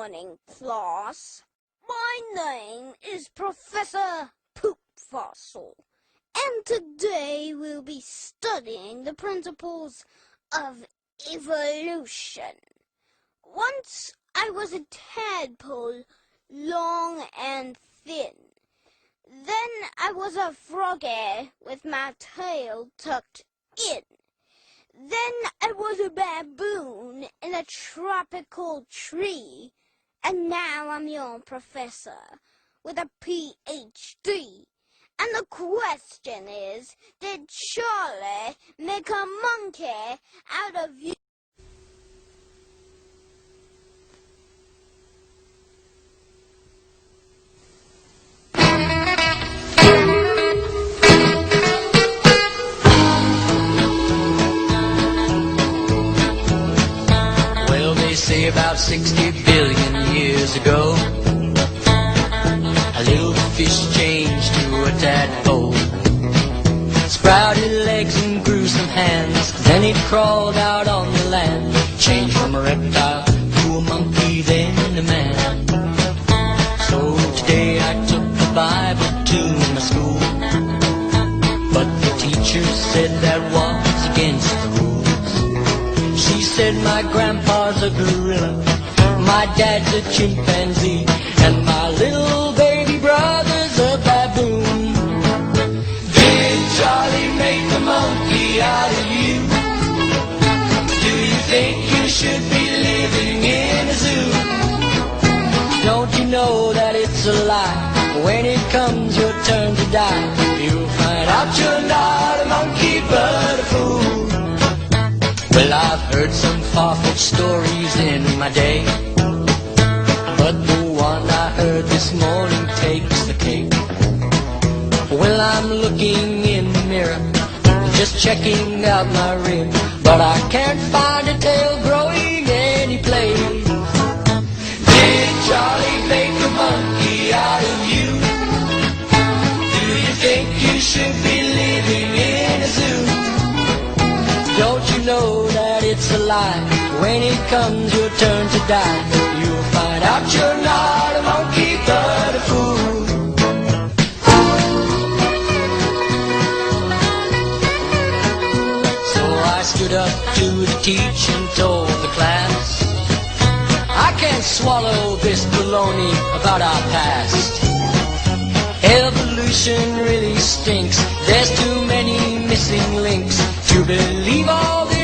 morning, class. My name is Professor Poop Fossil, and today we'll be studying the principles of evolution. Once I was a tadpole, long and thin. Then I was a froggy with my tail tucked in. Then I was a baboon in a tropical tree. And now I'm your professor with a PhD. And the question is, did Charlie make a monkey out of you? Well, they say about 60 billion years ago, a little fish changed to a tadpole, sprouted legs and grew some hands, then it crawled out on the land, changed from a reptile to a monkey, then a man. So today I took the Bible to my school, but the teacher said that was against the rules. She said my grandpa's a gorilla, my dad's a chimpanzee, and my little baby brother's a baboon. Did Charlie make a monkey out of you? Do you think you should be living in a zoo? Don't you know that it's a lie? When it comes your turn to die, you'll find out you're not a monkey but a fool. Well, I've heard some farfetched stories in my day, but the one I heard this morning takes the cake. Well, I'm looking in the mirror, just checking out my rib, but I can't find a tail growing any place. Did Charlie make a monkey out of you? Do you think you should be living in a zoo? Don't you know that it's a lie? When it comes your turn to die, you'll find out you're not a monkey but a fool. So I stood up to the teacher and told the class, I can't swallow this baloney about our past. Evolution really stinks. There's too many missing links to believe all this